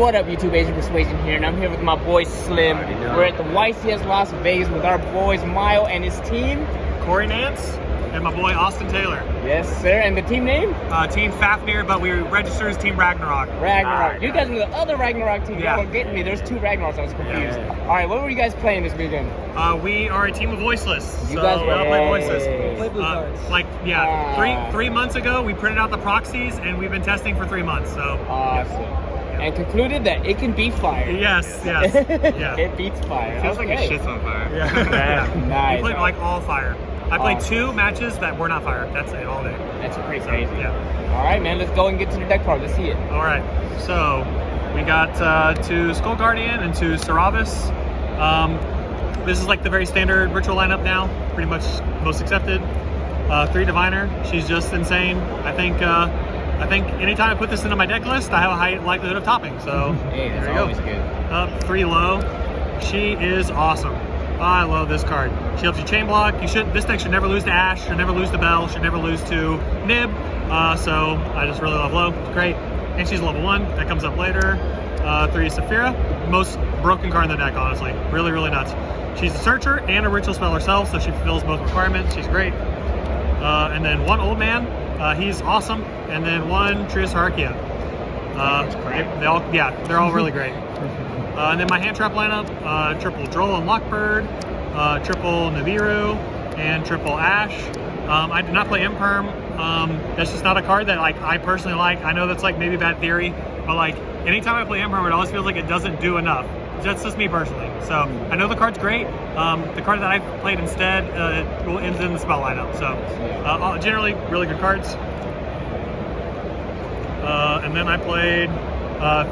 What up, YouTube? Asian Persuasion here, and I'm here with my boy Slim. We're at the YCS Las Vegas with our boys Mile and his team, Corey Nance, and my boy Austin Taylor. Yes, sir. And the team name? Team Fafnir, but we registered as Team Ragnarok. Ragnarok. You guys were the other Ragnarok team. Yeah. Y'all were getting me. There's two Ragnaroks. I was confused. Yeah. All right, what were you guys playing this weekend? We are a team of Voiceless. You so guys we all play Voiceless. play blue cards. Three months ago, we printed out the proxies, and we've been testing for 3 months. So Awesome. And concluded that it can beat fire. yes. Yeah. It beats fire. Feels like it shits on fire. Yeah. Nice. We played like all fire. I played Awesome. 2 matches that were not fire. That's it all day. That's pretty crazy. Yeah. All right, man. Let's go and get to the deck card. Let's see it. All right, so we got 2 Skull Guardian and 2 Seravis. This is like the very standard ritual lineup now, pretty much most accepted. 3 Diviner, she's just insane. I think anytime I put this into my deck list, I have a high likelihood of topping. So Hey, that's there you always go. good. 3 Low, she is awesome. I love this card. She helps you chain block. This deck should never lose to Ash, should never lose to Bell, should never lose to Nib. So I just really love Low. It's great. And she's level 1. That comes up later. 3 Saphira. Most broken card in the deck, honestly. Really, really nuts. She's a searcher and a ritual spell herself, so she fulfills both requirements. She's great. And then 1 Old Man. He's awesome. And then 1 Trias Hierarchia. They're all really great. And then my hand trap lineup, triple Droll and Lockbird, triple Nibiru, and triple Ash. I did not play Imperm. That's just not a card that I personally like. I know that's maybe bad theory, but anytime I play Imperm, it always feels like it doesn't do enough. That's just me personally. So I know the card's great. The card that I played instead ends in the spell lineup. So generally really good cards. And then I played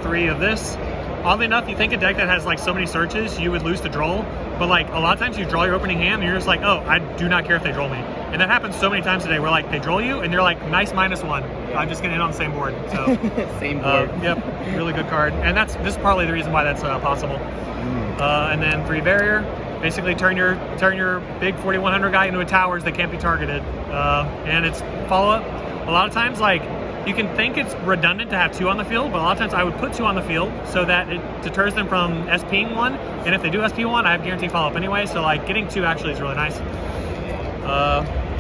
3 of this. Oddly enough, you think a deck that has so many searches, you would lose to Droll, but a lot of times you draw your opening hand and you're just like, oh, I do not care if they Droll me. And that happens so many times today where they Droll you and you're like, nice -1. I'm just gonna hit on the same board. So Same board. yep, really good card. And this is partly the reason why that's possible. And then 3 Barrier. Basically turn your big 4100 guy into a towers that can't be targeted. And it's follow-up. A lot of times you can think it's redundant to have 2 on the field, but a lot of times I would put 2 on the field so that it deters them from SPing 1. And if they do SP 1, I have guaranteed follow-up anyway. So getting 2 actually is really nice.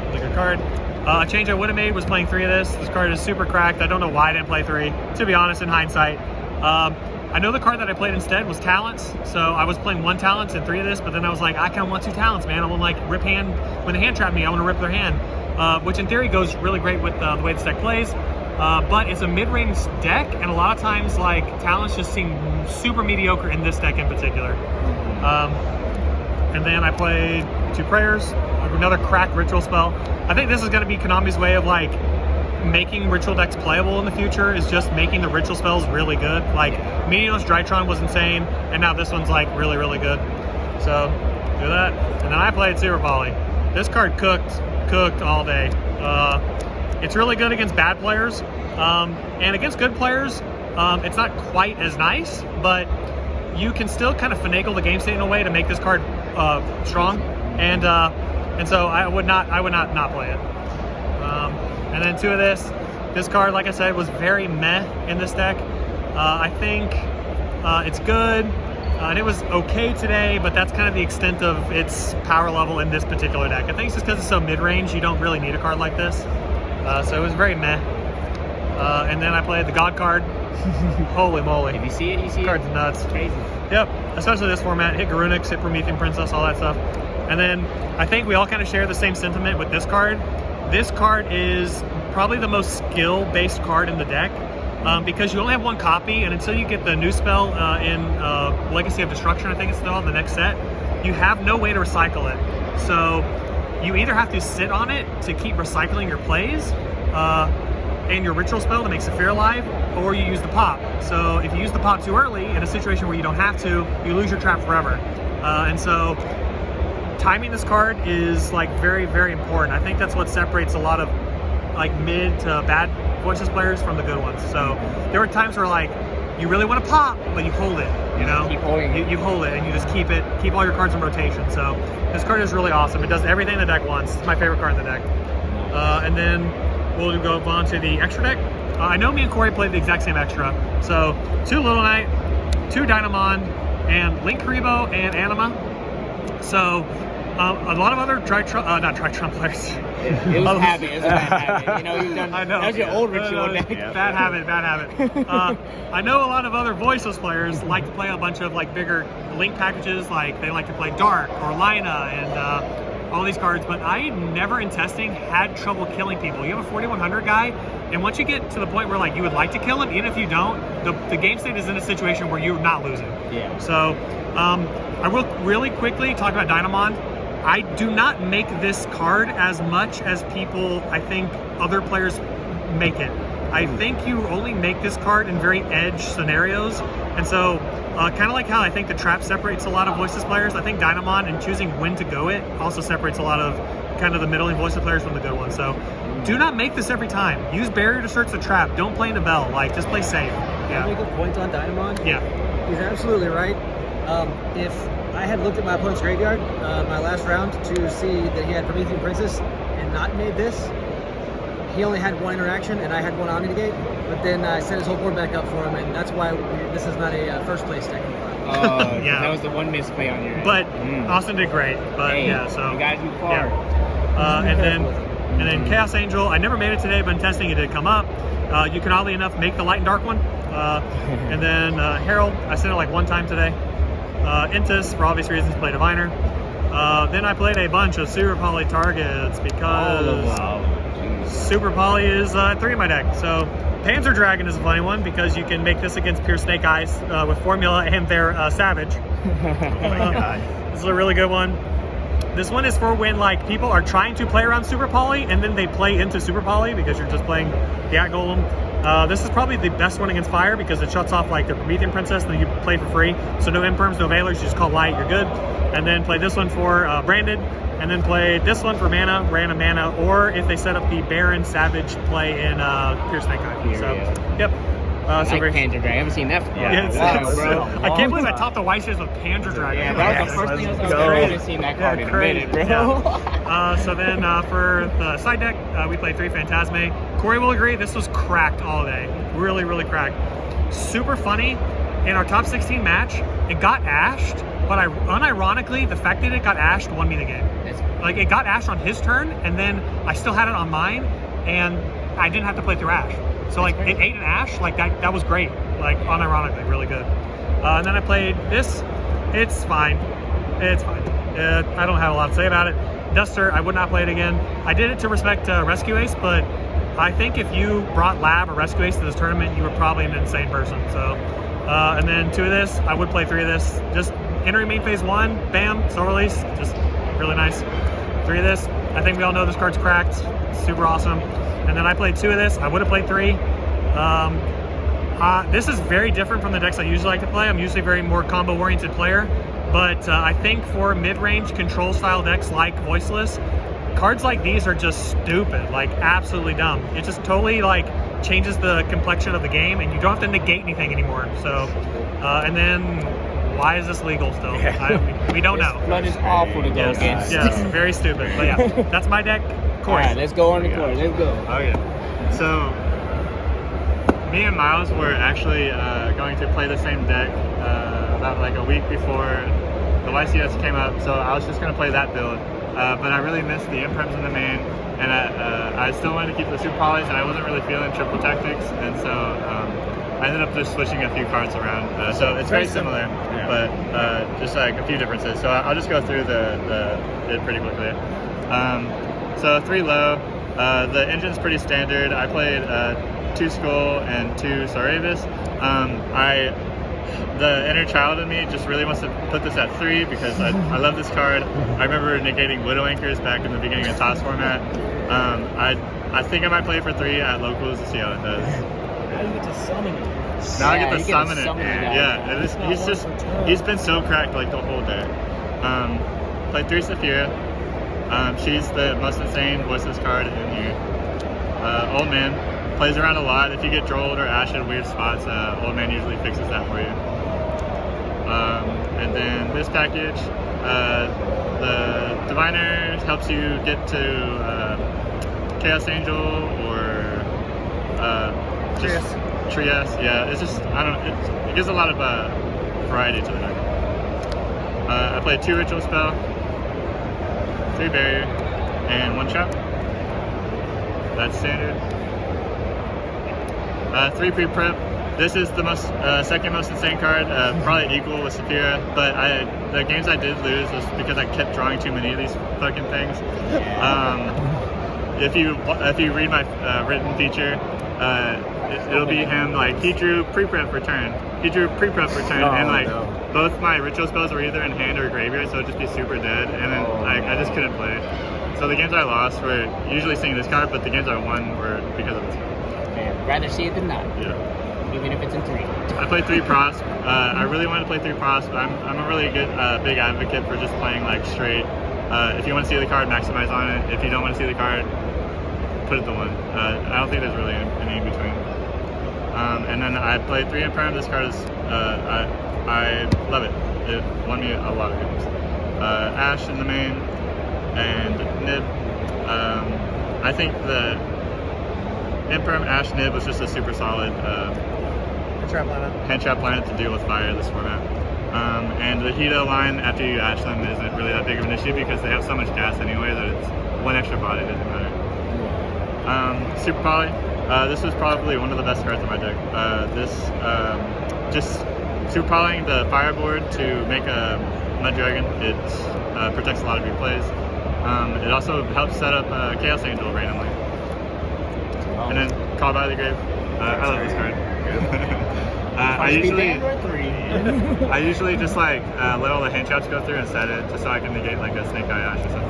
Really good card. A change I would have made was playing 3 of this. This card is super cracked. I don't know why I didn't play 3, to be honest, in hindsight. I know the card that I played instead was Talents. So I was playing 1 Talents and 3 of this, but then I was like, I kind of want 2 Talents, man. I want rip hand. When they hand trap me, I want to rip their hand. Which in theory goes really great with the way this deck plays. But it's a mid-range deck, and a lot of times, Talents just seem super mediocre in this deck in particular. And then I played 2 Prayers, another cracked ritual spell. I think this is going to be Konami's way of making ritual decks playable in the future, is just making the ritual spells really good. Meaningless Drytron was insane, and now this one's really, really good. So do that. And then I played Super Poly. This card cooked all day. It's really good against bad players, and against good players, it's not quite as nice, but you can still kind of finagle the game state in a way to make this card strong, and so I would not play it. And then 2 of this. This card, like I said, was very meh in this deck. I think it's good, and it was okay today, but that's kind of the extent of its power level in this particular deck. I think it's just because it's so mid-range, you don't really need a card like this. So it was very meh. And then I played the God card. Holy moly. If you see it, you see this card's it. nuts. It's crazy. Yep, especially this format. Hit Garunix, hit Promethean Princess, all that stuff. And then I think we all kind of share the same sentiment with this card. This card is probably the most skill-based card in the deck. Because you only have 1 copy, and until you get the new spell in Legacy of Destruction, I think it's called, the next set, you have no way to recycle it. So you either have to sit on it to keep recycling your plays and your ritual spell to make Saphira alive, or you use the pop. So if you use the pop too early in a situation where you don't have to, you lose your trap forever. And so timing this card is very, very important. I think that's what separates a lot of mid to bad Voiceless players from the good ones. So there were times where you really want to pop, but you hold it, Keep holding it. You hold it and you just keep all your cards in rotation. So this card is really awesome. It does everything the deck wants. It's my favorite card in the deck. And then we'll go on to the extra deck. I know me and Corey played the exact same extra. So 2 Little Knight, 2 Dynamon, and Link Karibo and Anima. So a lot of other not Drytron players. It was habit. It was a bad habit. You know, you've done. I know. That's your old ritual deck. Bad habit. I know a lot of other Voiceless players like to play a bunch of like bigger Link packages. Like they like to play Dark or Lina and all these cards. But I never in testing had trouble killing people. You have a 4100 guy, and once you get to the point where like you would like to kill him, even if you don't, the game state is in a situation where you're not losing. Yeah. So I will really quickly talk about Dynamon. I do not make this card as much as people, I think, other players make it. I think you only make this card in very edge scenarios. And so, kind of like how I think the trap separates a lot of Voiceless players, I think Dynamon and choosing when to go it also separates a lot of kind of the middling Voiceless players from the good ones. So, do not make this every time. Use Barrier to search the trap. Don't play into Bell. Like, just play safe. Yeah. Can I make a point on Dynamon? Yeah. He's absolutely right. If I had looked at my opponent's graveyard my last round to see that he had Promethean Princess and not made this, he only had 1 interaction and I had 1 Omni Negate, but then I set his whole board back up for him, and that's why this is not a first place deck. Yeah, that was the one misplay on your end. But Austin did great. But hey, yeah, so you gotta do far. Yeah. And then Chaos Angel, I never made it today, but in testing it did come up. You can oddly enough make the light and dark one. And then Herald, I sent it like 1 time today. Intis, for obvious reasons, played Diviner. Then I played a bunch of Super Poly targets because Super Poly is 3 in my deck. So Panzer Dragon is a funny one because you can make this against Pure Snake Eyes with Formula and their Savage. Oh my god. This is a really good one. This one is for when like people are trying to play around Super Poly and then they play into Super Poly because you're just playing the At Golem. This is probably the best one against fire because it shuts off like the Promethean Princess and then you play for free. So no Imperms, no Veilers, you just call light, you're good. And then play this one for Branded, and then play this one for mana, random mana, or if they set up the Baron Savage play in Pure Snake Eye. So, yep. So like Panzer Dragon. I haven't seen that for bro. I can't believe I topped the YCS with Panzer Dragon. Yeah, that was the first thing I haven't seen that card in a minute, bro. Yeah. So then for the side deck, we played 3 Phantasme. Corey will agree, this was cracked all day. Really, really cracked. Super funny. In our top 16 match, it got ashed, but unironically, the fact that it got ashed won me the game. Like, it got ashed on his turn, and then I still had it on mine, and I didn't have to play through ash. So like it ate an ash, like that was great. Like unironically, really good. And then I played this. It's fine. It's fine. I don't have a lot to say about it. Duster, I would not play it again. I did it to respect Rescue Ace, but I think if you brought Lab or Rescue Ace to this tournament, you were probably an insane person. So, and then 2 of this, I would play 3 of this. Just entering main phase 1, bam, soul release, just really nice. 3 of this. I think we all know this card's cracked. Super awesome. And then I played 2 of this. I would have played 3. This is very different from the decks I usually like to play. I'm usually a very more combo-oriented player. But I think for mid-range control-style decks like Voiceless, cards like these are just stupid, like absolutely dumb. It just totally like changes the complexion of the game, and you don't have to negate anything anymore. So, and then why is this legal still? We don't know. Blood is awful to go against. Yes, very stupid. But yeah, that's my deck. All right, let's go on the court. Let's go. Okay. So, me and Miles were actually going to play the same deck about like a week before the YCS came up. So I was just going to play that build. But I really missed the Imperms in the main, and I still wanted to keep the Super Polys, and I wasn't really feeling triple tactics, and so I ended up just switching a few cards around. So it's very similar, but just like a few differences. So I'll just go through it pretty quickly. So 3 low. The engine's pretty standard. I played 2 Skull and 2 Saravis. The inner child in me just really wants to put this at 3 because I love this card. I remember negating Widow Anchors back in the beginning of TOS format. I think I might play it for 3 at locals to see how it does. Now you get to summon it. Now I get to summon it. Yeah, he's been so cracked like the whole day. Played 3 Saphira. She's the most insane Voiceless card in here. Old Man plays around a lot. If you get Drolled or Ash in weird spots, Old Man usually fixes that for you. And then this package, the Diviner helps you get to Chaos Angel or Trieste. Yeah, it's just it gives a lot of variety to the deck. I played 2 ritual spell, 3 barrier, and 1 chop. That's standard. 3 pre-prep. This is the second most insane card, probably equal with Saphira, but the games I did lose was because I kept drawing too many of these fucking things. If you read my written feature, it'll be him, like, he drew pre-prep for turn. Both my ritual spells were either in hand or graveyard, so it'd just be super dead, and then I just couldn't play. So the games I lost were usually seeing this card, but the games I won were because of this card. Man, rather see it than not. Yeah. Even if it's in 3. I played 3 Prosp. I really wanted to play 3 Prosp. I'm a really good big advocate for just playing like straight. If you want to see the card, maximize on it. If you don't want to see the card, put it to 1. I don't think there's really any in between. And then I played 3 Imperm. This card is I love it. It won me a lot of games. Ash in the main and Nib. I think the Imperm Ash Nib was just a super solid hand trap planet to deal with fire this format. And the Hito line after you Ash them isn't really that big of an issue because they have so much gas anyway that it's 1 extra body, doesn't matter. Super Poly. This was probably one of the best cards in my deck. Just super polying the fireboard to make a Mud Dragon. It protects a lot of your plays. It also helps set up Chaos Angel randomly. And then Call by the Grave. I love this card. I usually just like let all the hand traps go through and set it just so I can negate like a Snake Eye Ash or something.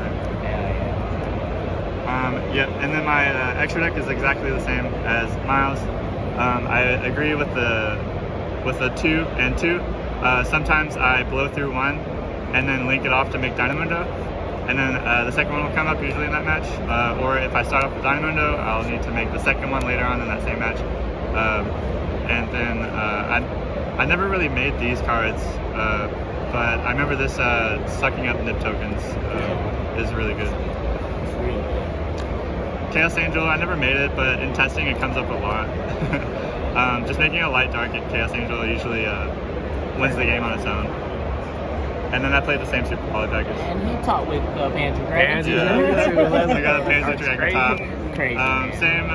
And then my extra deck is exactly the same as Miles. I agree with the 2 and 2. Sometimes I blow through 1 and then link it off to make Dynamundo. And then the second one will come up usually in that match. Or if I start off with Dynamundo, I'll need to make the second one later on in that same match. And then I never really made these cards, but I remember this sucking up nib tokens is really good. Chaos Angel, I never made it, but in testing it comes up a lot. Just making a light dark Chaos Angel usually wins the game on its own. And then I played the same Super Poly package. And he taught with Panzer Dragon. Yeah, I got a Panzer Dragon top. Crazy. Same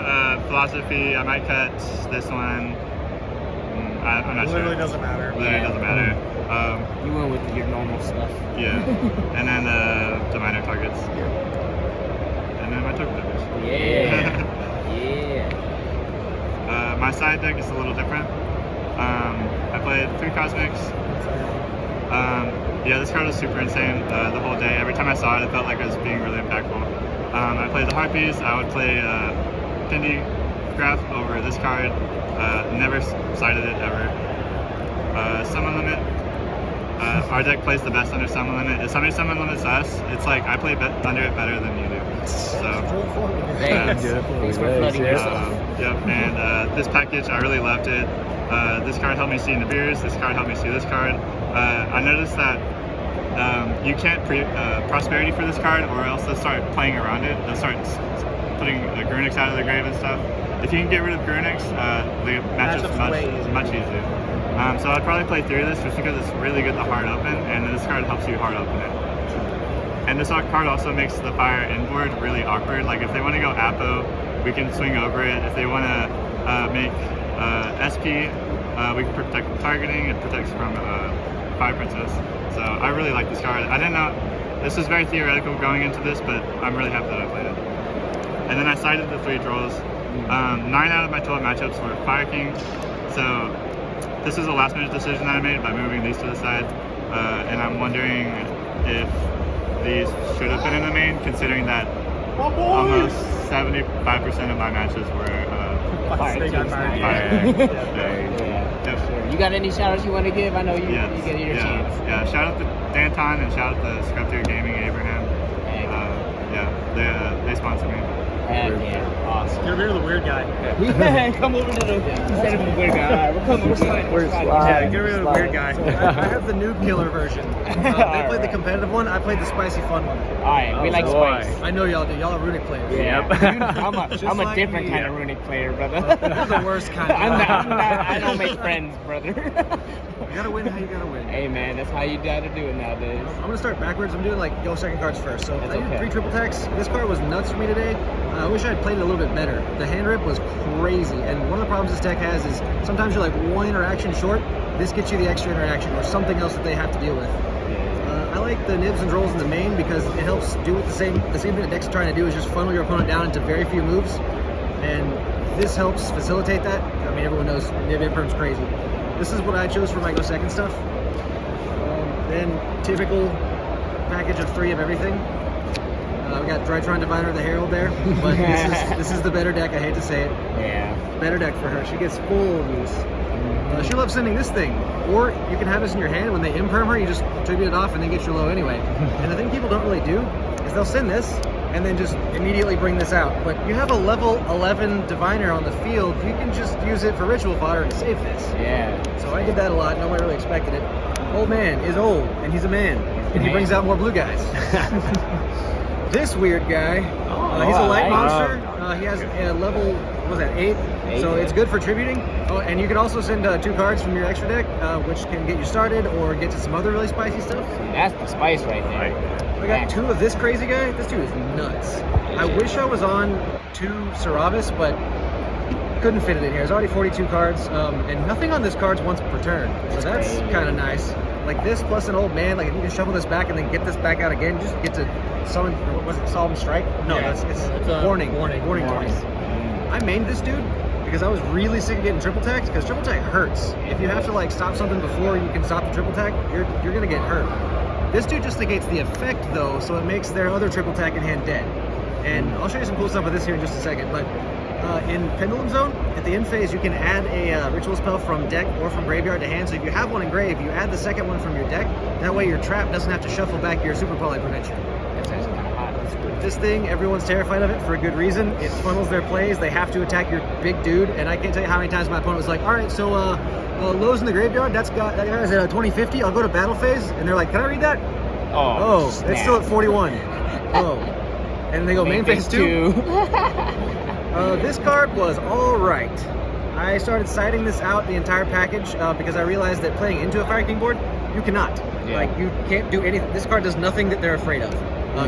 philosophy. I might cut this one. I'm not sure. Literally doesn't matter. Doesn't matter. You went with your normal stuff. Yeah. And then the minor targets. And then my token damage. Yeah. My side deck is a little different. I played 3 Cosmics. This card was super insane the whole day. Every time I saw it, it felt like it was being really impactful. I played the Harpies. I would play Pindi Graph over this card. Never sided it ever. Summon Limit. Our deck plays the best under Summon Limit. If somebody Summon Limits us, it's like I play under it better than you do. So, Thanks for flooding yourself. And this package, I really loved it. This card helped me see Nibiru's. This card helped me see this card. I noticed that you can't prosperity for this card, or else they'll start playing around it. They'll start putting Grunix out of the grave and stuff. If you can get rid of Grunix, the matchup's much easier. So I'd probably play through this just because it's really good to hard open, and this card helps you hard open it. And this card also makes the fire inboard really awkward. Like if they want to go Apo, we can swing over it. If they want to make SP, we can protect from targeting. It protects from Fire Princess. So I really like this card. I didn't know, this was very theoretical going into this, but I'm really happy that I played it. And then I sided the 3 trolls. 9 out of my 12 matchups were Fire King. So this is a last minute decision that I made by moving these to the side. And I'm wondering if these should have been in the main, considering that almost 75% of my matches were Fire. You got any shout outs you want to give? I know you get your chance. Yeah, shout out to Danton and shout out to Scriptor Gaming Abraham. They sponsor me. Yeah. awesome. Get rid of the weird guy. Come over to the instead of the weird guy. All right, we're coming. We're sliding. Yeah, get rid of the weird guy. I have the noob killer version. They played the competitive one. I played the spicy fun one. All right, we like boy. spice. I know y'all do. Y'all are runic players. Yeah. I'm a like different me. kind of runic player, brother. You're the worst kind. I don't make friends, brother. You gotta win how you gotta win. Hey man, that's how you gotta do it nowadays. I'm gonna start backwards. I'm doing like go second cards first. So That's I did okay. 3 triple attacks. This card was nuts for me today. I wish I had played it a little bit better. The hand rip was crazy, and one of the problems this deck has is sometimes you're like 1 interaction short. This gets you the extra interaction or something else that they have to deal with. I like the nibs and rolls in the main because it helps do it the same thing that deck's trying to do is just funnel your opponent down into very few moves, and this helps facilitate that. I mean, everyone knows nib imperm's crazy. This is what I chose for my go second stuff. Then typical package of 3 of everything. We got Drytron Diviner the Herald there, but this is the better deck. I hate to say it. Yeah. Better deck for her. She gets full use. She loves sending this thing, or you can have this in your hand. When they imperm her, you just tribute it off and then get your low anyway. And the thing people don't really do is they'll send this and then just immediately bring this out. But you have a level 11 Diviner on the field, you can just use it for ritual fodder and save this. Yeah. So I did that a lot. Nobody really expected it. Old man is old, and he's a man, and he brings out more blue guys. This weird guy, he's a light monster. He has a level, what was that, 8? So it's good for tributing. Oh, and you can also send 2 cards from your extra deck, which can get you started or get to some other really spicy stuff. That's the spice right there. I got 2 of this crazy guy. This dude is nuts. I wish I was on 2 Cerberus, but couldn't fit it in here. There's already 42 cards, and nothing on this card's once per turn. So that's kind of nice. Like this plus an old man, like if you can shuffle this back and then get this back out again, you just get to summon, or what was it, Solemn Strike? No, Yeah. it's warning twice. I mained this dude because I was really sick of getting triple tacked, because triple tack hurts. If you have to like stop something before you can stop the triple tack, you're gonna get hurt. This dude just negates the effect though, so it makes their other triple tack in hand dead. And I'll show you some cool stuff with this here in just a second, but in Pendulum Zone, at the end phase, you can add a ritual spell from deck or from graveyard to hand. So if you have one in grave, you add the second one from your deck. That way your trap doesn't have to shuffle back your Super Poly Prevention. That's actually kind of hot. That's good. This thing, everyone's terrified of it for a good reason. It funnels their plays. They have to attack your big dude. And I can't tell you how many times my opponent was like, all right, so Lowe's in the graveyard, that guy's at 2050. I'll go to battle phase. And they're like, can I read that? Oh, snap. it's still at 41. Oh. And they go main phase 2. This card was all right. I started citing this out the entire package because I realized that playing into a Fire King board, you cannot. Yeah. Like, you can't do anything. This card does nothing that they're afraid of.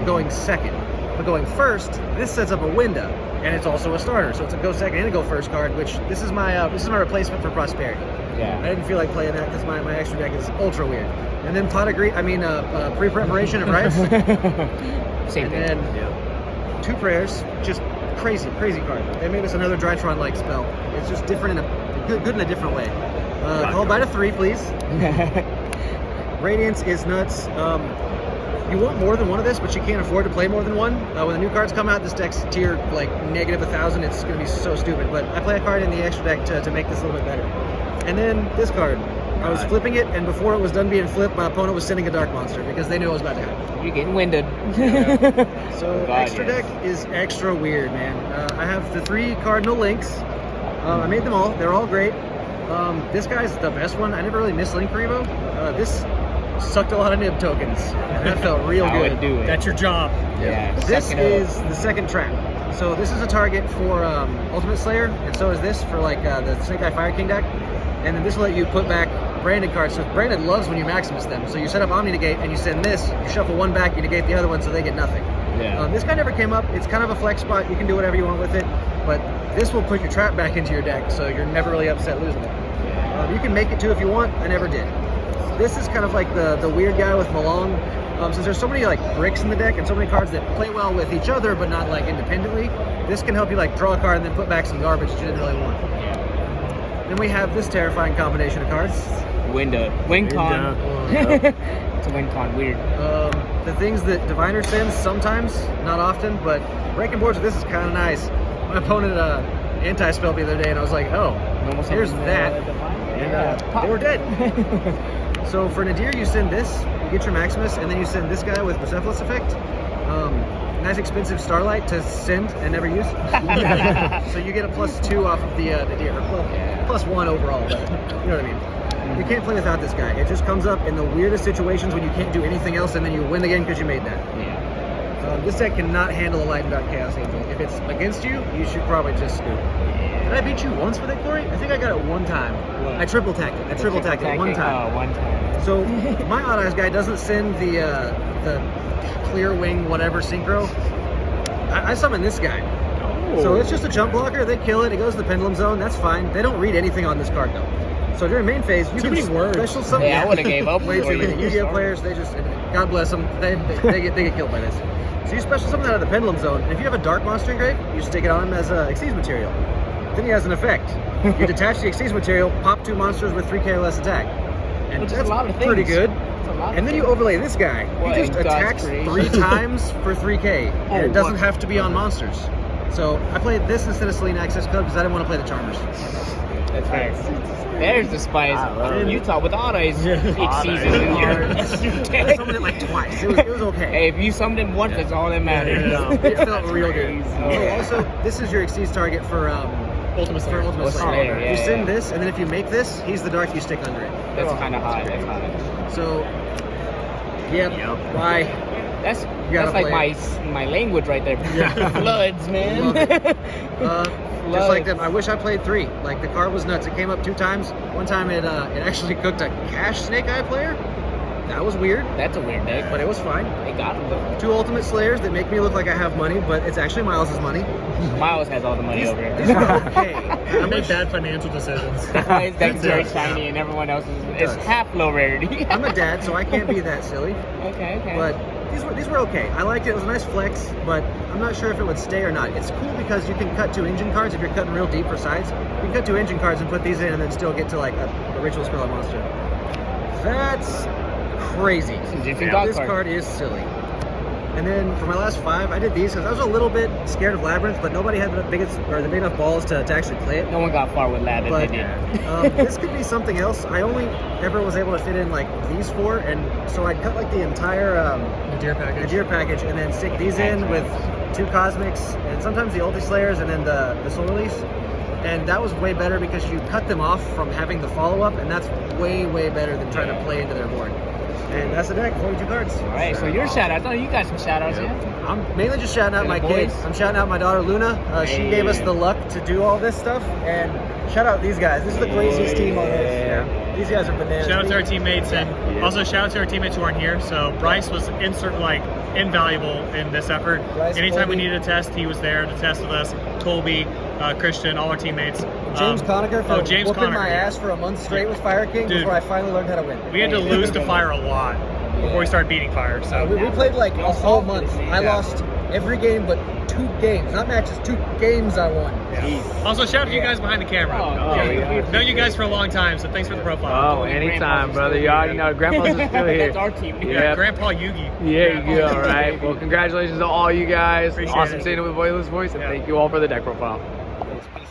Going second. But going first, this sets up a window, and it's also a starter. So it's a go second and a go first card, which this is my replacement for Prosperity. Yeah. I didn't feel like playing that because my extra deck is ultra weird. And then pre-preparation of Rice. Same thing. And then 2 prayers, just crazy card. They made us another Drytron-like spell. It's just different in a good in a different way. Call by to 3, please. Radiance is nuts. You want more than one of this, but you can't afford to play more than one. When the new cards come out, this deck's tier like -1,000. It's going to be so stupid. But I play a card in the extra deck to make this a little bit better. And then this card. I was flipping it, and before it was done being flipped, my opponent was sending a Dark Monster because they knew what was about to happen. You're getting winded. So extra deck is extra weird, man. I have the 3 Cardinal Links. I made them all. They're all great. This guy's the best one. I never really missed Link Revo. This sucked a lot of nib tokens, and that felt real I good. would do it. That's your job. Yeah. This suck it up. is the second trap. So this is a target for Ultimate Slayer, and so is this for like the Snake Eye Fire King deck. And then this will let you put back branded cards. So branded loves when you Maximus them. So you set up Omni Negate and you send this, you shuffle one back, you negate the other one, so they get nothing. Yeah. This guy never came up. It's kind of a flex spot. You can do whatever you want with it, but this will put your trap back into your deck, so you're never really upset losing it. You can make it too if you want. I never did. This is kind of like the weird guy with Malong. Since there's so many like bricks in the deck and so many cards that play well with each other but not like independently, this can help you like draw a card and then put back some garbage that you didn't really want. Then we have this terrifying combination of cards. WinCon. It's a WinCon, weird. The things that Diviner sends sometimes, not often, but breaking boards with this is kind of nice. My opponent anti-spelled me the other day, and I was like, oh, here's that. And they were dead. So for Nadir, you send this, you get your Maximus, and then you send this guy with Bucephalus effect. And nice expensive Starlight to send and never use. So you get a +2 off of the deer, or +1 overall. But you know what I mean. You can't play without this guy. It just comes up in the weirdest situations when you can't do anything else, and then you win the game because you made that. Yeah. This deck cannot handle a Lightning Bolt Chaos Angel. If it's against you, you should probably just scoop. Did I beat you once with it, Corey? I think I got it one time. What? I triple tacked it. I triple tacked it one time. Oh, one time. So my Odd Eyes guy doesn't send the clear wing whatever synchro. I summon this guy. Oh. So it's just a jump blocker. They kill it. It goes to the pendulum zone. That's fine. They don't read anything on this card though. So during main phase, you Too can many words. special summon. Yeah, I would have gave up. Way before too many. you Yu-Gi-Oh started. players, they just, God bless them, they get killed by this. So you special summon out of the pendulum zone, and if you have a dark monster in grave, you stick it on him as a Xyz material. Then he has an effect. You detach the Xyz material, pop 2 monsters with 3k or less attack. And Which is that's a lot of things. pretty good. That's a lot of And then you things. overlay this guy. What, He just in God's attacks creation? 3 times for 3k. And it doesn't what? have to be on monsters. So I played this instead of Selene Access Club because I didn't want to play the Charmers. That's fair. There's the spice. In Utah with Odd Eyes, exceeds it in here. I summoned it like twice. It was okay. Hey, if you summoned him once, that's all that matters. It felt real good. Crazy. Oh, also, this is your Xyz target for Ultimate Slayer. Ultimate Slayer. Slayer, yeah, you send yeah. this, and then if you make this, he's the dark, you stick under it. That's kind of high. That's high. So, yep. Why? That's gotta like play my language right there. Yeah. Floods, man. Love it. Just like them, I wish I played 3. Like the card was nuts. It came up 2 times. One time it actually cooked a Cash Snake Eye player. That was weird, That's a weird deck, but it was fine. they got him though. 2 Ultimate Slayers that make me look like I have money, but it's actually Miles' money. Miles has all the money over These here. are okay. I make bad financial decisions. That's why his deck's very does. shiny and everyone else is does. half low rarity. I'm a dad, so I can't be that silly. Okay. But these were okay. I liked it. It was a nice flex, but I'm not sure if it would stay or not. It's cool because you can cut 2 engine cards if you're cutting real deep for sides. You can cut 2 engine cards and put these in and then still get to like a ritual spell or monster. That's crazy. It's a different god This card. card is silly. And then for my last 5, I did these because I was a little bit scared of Labyrinth, but nobody had the big enough balls to actually play it. No one got far with Lab if But they did. this could be something else. I only ever was able to fit in like these 4, and so I'd cut like the entire The deer package. the deer package and then stick these in with 2 cosmics and sometimes the ulti slayers and then the soul release, and that was way better because you cut them off from having the follow-up, and that's way better than trying to play into their board. And that's the deck, 42 cards. All right, so your shout outs. Oh, you got some shout outs, yeah? I'm mainly just shouting out And my the kids. boys? I'm shouting out my daughter Luna. She gave us the luck to do all this stuff, and shout out these guys. This is the craziest team on earth. These guys are bananas. Shout out to our teammates, and also shout out to our teammates who aren't here. So Bryce was invaluable in this effort. Bryce, Anytime we Colby. needed a test, he was there to test with us. Colby, Christian, all our teammates. James Conacher for James whooping my Conacher, yeah. ass for a month straight with Fire King Dude. before I finally learned how to win. We had to lose to Fire a lot before we started beating Fire. So We played like a whole month. I Yeah. lost every game but 2 games, not matches, 2 games I won. also shout out to you guys behind the camera. yeah. Know you guys for a long time, so thanks for the profile. Oh, anytime, brother. Y'all, you know, Grandpa's is still here. That's our team. Yeah. Grandpa Yugi. Yeah, you go, all right. Well, congratulations to all you guys. Appreciate Awesome it. seeing it with Voiceless Voice, and Yeah. thank you all for the deck profile.